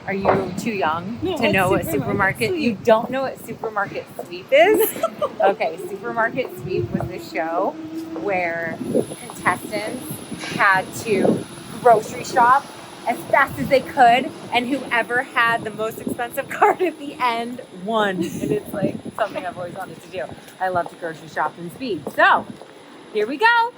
Are you too young No, to know what what's supermarket? Sweep? You don't know what Supermarket Sweep is? Okay, Supermarket Sweep was this show where contestants had to grocery shop as fast as they could, and whoever had the most expensive cart at the end won. And it's like something I've always wanted to do. I love to grocery shop in speed. So, here we go.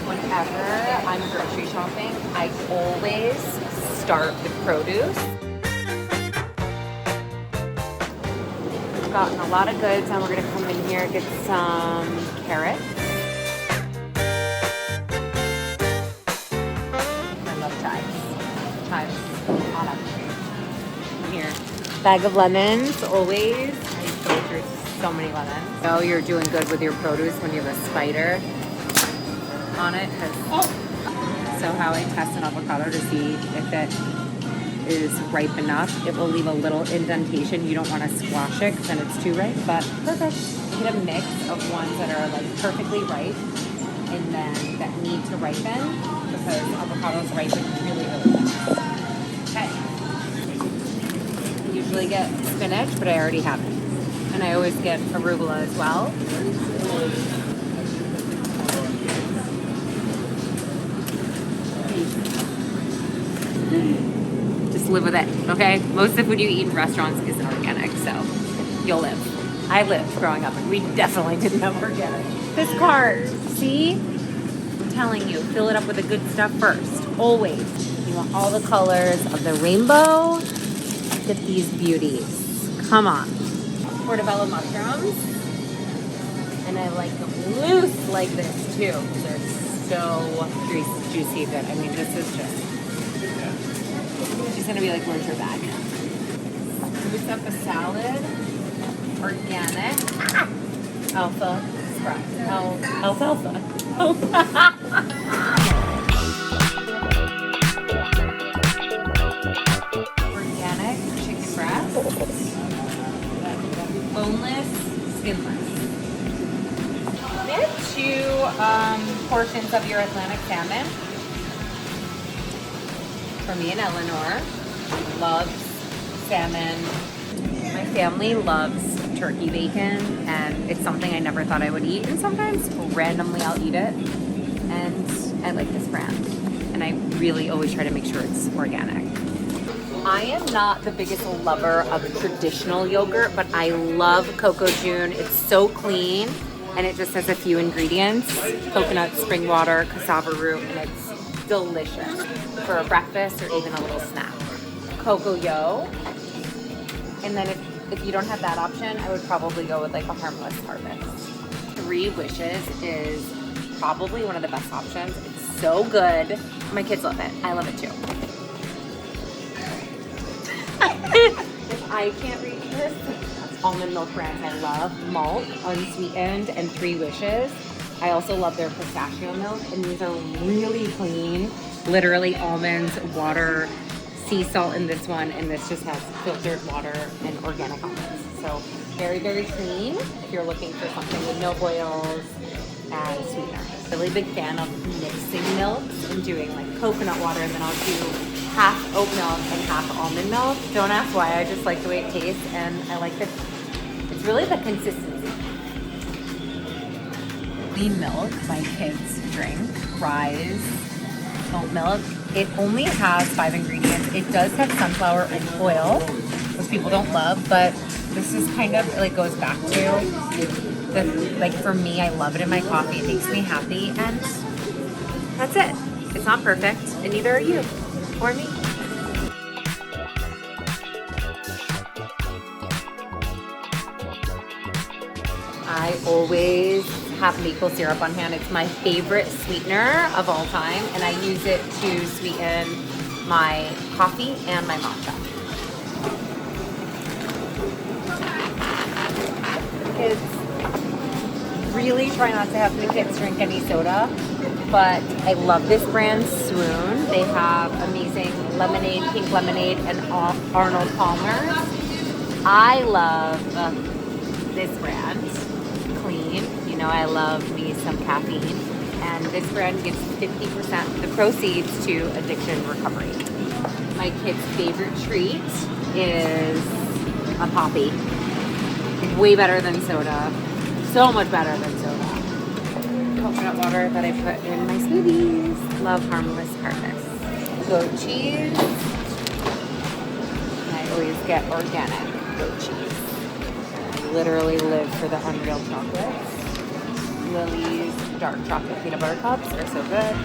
Whenever I'm grocery shopping, I always start with produce. We've gotten a lot of goods, and we're gonna come in here and get some carrots. I love chives. Chives on up here. Bag of lemons, always. I go through so many lemons. So you're doing good with your produce when you have a spider on it. So how I test an avocado to see if it is ripe enough, it will leave a little indentation. You don't want to squash it because then it's too ripe, but perfect. You get a mix of ones that are like perfectly ripe and then that need to ripen because avocados ripen really, really fast. Okay. I usually get spinach, but I already have it. And I always get arugula as well. Just live with it, okay? Most of the food you eat in restaurants isn't organic, so you'll live. I lived growing up, and we definitely didn't have organic. This cart, see? I'm telling you, fill it up with the good stuff first, always. You want all the colors of the rainbow. Look at these beauties. Come on. Portobello mushrooms. And I like them loose like this, too. They're so juicy good. I mean, this is just... She's gonna be like, where's your bag? Spruce up a salad. Organic. Alpha sprouts. Alfalfa. Organic chicken breast. Boneless, skinless. Get 2 portions of your Atlantic salmon. For me and Eleanor, loves salmon. My family loves turkey bacon, and it's something I never thought I would eat. And sometimes randomly I'll eat it. And I like this brand. And I really always try to make sure it's organic. I am not the biggest lover of traditional yogurt, but I love Coco June. It's so clean, and it just has a few ingredients: coconut, spring water, cassava root, and it's delicious for a breakfast or even a little snack. Coco Yo. And then if you don't have that option, I would probably go with like a harmless harvest. 3 Wishes is probably one of the best options. It's so good. My kids love it. I love it too. If I can't reach this, almond milk brands I love. Malt, unsweetened, and 3 Wishes. I also love their pistachio milk, and these are really clean. Literally almonds, water, sea salt in this one, and this just has filtered water and organic almonds. So very, very clean if you're looking for something with no oils and sweetener. Really big fan of mixing milks and doing like coconut water, and then I'll do half oat milk and half almond milk. Don't ask why, I just like the way it tastes, and I like that it's really the consistency. Clean milk my kids drink, Rise oat milk. It only has 5 ingredients. It does have sunflower oil, which people don't love, but this is kind of like goes back to the, like for me, I love it in my coffee. It makes me happy, and that's it. It's not perfect, and neither are you or me. I always have maple syrup on hand. It's my favorite sweetener of all time, and I use it to sweeten my coffee and my matcha. Kids really try not to have the kids drink any soda, but I love this brand, Swoon. They have amazing lemonade, pink lemonade, and Arnold Palmer's. I love this brand, Clean. You know I love me some caffeine. And this brand gives 50% of the proceeds to addiction recovery. My kid's favorite treat is a Poppy. Way better than soda. So much better than soda. Coconut water that I put in my smoothies. Love harmless hardness. Goat cheese. I always get organic goat cheese. I literally live for the Unreal chocolates. Lily's dark chocolate peanut butter cups are so good.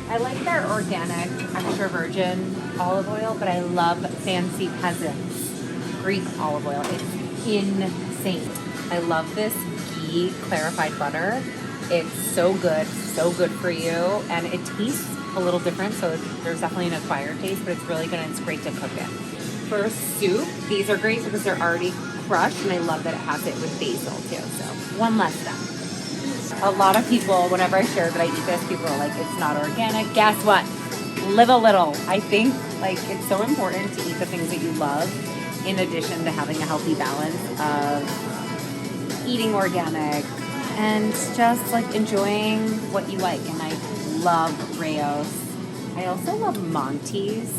I like their organic extra virgin olive oil, but I love Fancy Peasants Greek olive oil. It's insane. I love this ghee clarified butter. It's so good for you, and it tastes a little different, so there's definitely an acquired taste, but it's really good and it's great to cook it. For soup, these are great because they're already crushed, and I love that it has it with basil too, so one less step. A lot of people, whenever I share that I eat this, people are like, it's not organic. Guess what? Live a little. I think like it's so important to eat the things that you love, in addition to having a healthy balance of eating organic and just like enjoying what you like. And I love Rayo's. I also love Monty's,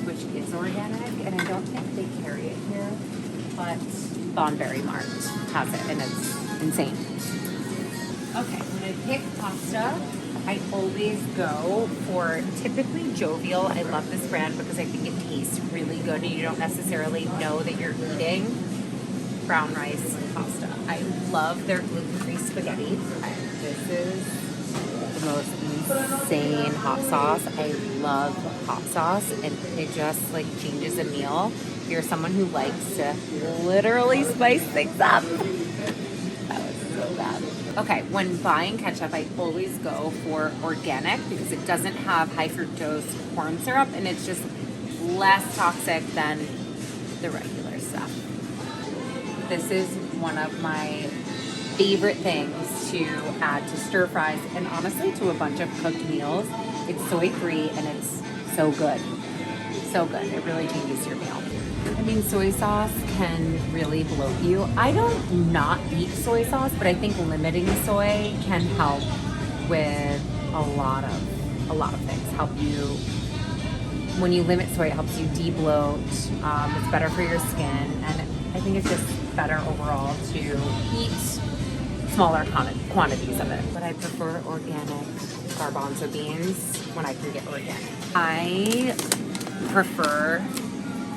which is organic, and I don't think they carry it here, but Bonberry Mart has it, and it's insane. Okay, when I pick pasta, I always go for typically Jovial. I love this brand because I think it tastes really good, and you don't necessarily know that you're eating brown rice pasta. I love their gluten-free spaghetti. This is the most insane hot sauce. I love hot sauce, and it just like changes a meal. If you're someone who likes to literally spice things up, that was so bad. Okay, when buying ketchup, I always go for organic because it doesn't have high fructose corn syrup, and it's just less toxic than the regular stuff. This is one of my favorite things to add to stir fries, and honestly to a bunch of cooked meals. It's soy-free and it's so good. So good. It really changes your meal. I mean, soy sauce can really bloat you. I don't not eat soy sauce, but I think limiting soy can help with a lot of things. Help you, when you limit soy, it helps you de-bloat. It's better for your skin, and I think it's just better overall to eat smaller quantities of it. But I prefer organic garbanzo beans when I can get organic. I prefer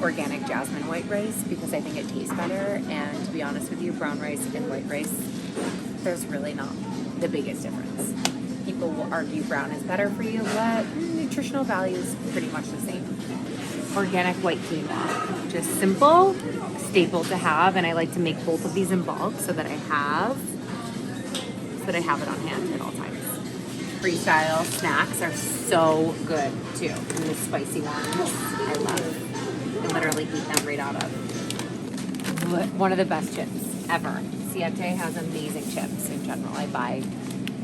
organic jasmine white rice because I think it tastes better, and to be honest with you, brown rice and white rice, there's really not the biggest difference. People will argue brown is better for you, but nutritional value is pretty much the same. Organic white quinoa, just simple, staple to have, and I like to make both of these in bulk so that I have it on hand at all times. Freestyle snacks are so good too, and the spicy ones I love. I literally eat them right out of. One of the best chips ever. Siete has amazing chips in general. I buy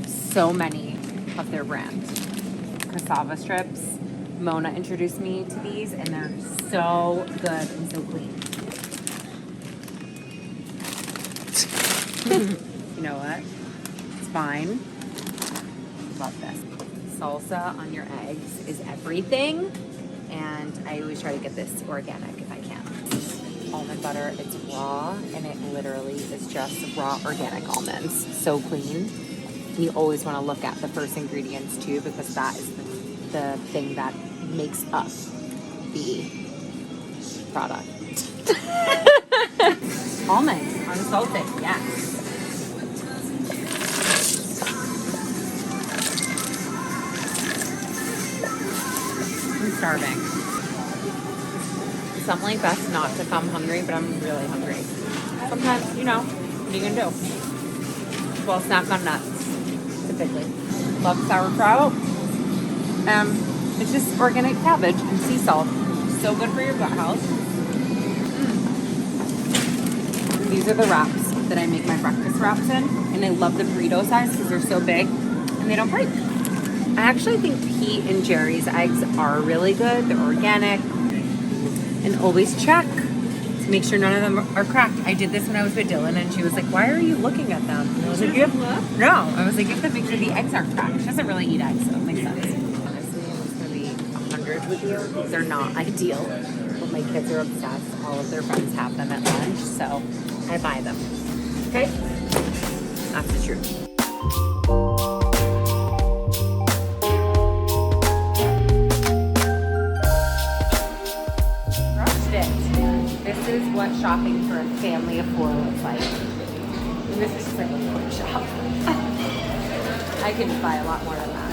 so many of their brands. Cassava strips. Mona introduced me to these, and they're so good and so clean. You know what? It's fine. Love this. Salsa on your eggs is everything. And I always try to get this organic if I can. Almond butter, it's raw, and it literally is just raw organic almonds. So clean. You always want to look at the first ingredients too, because that is the thing that makes up the product. Almonds, unsalted, yes. I'm starving. Something like that's not to come hungry, but I'm really hungry. Sometimes, you know, what are you gonna do? Well, snack on nuts, typically. Love sauerkraut. It's just organic cabbage and sea salt. So good for your gut health. These are the wraps that I make my breakfast wraps in, and I love the burrito size because they're so big and they don't break. I actually think Pete and Jerry's eggs are really good. They're organic. And always check to make sure none of them are cracked. I did this when I was with Dylan, and she was like, "Why are you looking at them?" And I was like, "You have to make sure the eggs aren't cracked." She doesn't really eat eggs, so it makes sense. Honestly, I was gonna be 100 with you. These are not ideal, but my kids are obsessed. All of their friends have them at lunch, so I buy them. Okay, that's the truth. This is what shopping for a family of 4 looks like. And this is just like a quick shop. I could buy a lot more than that.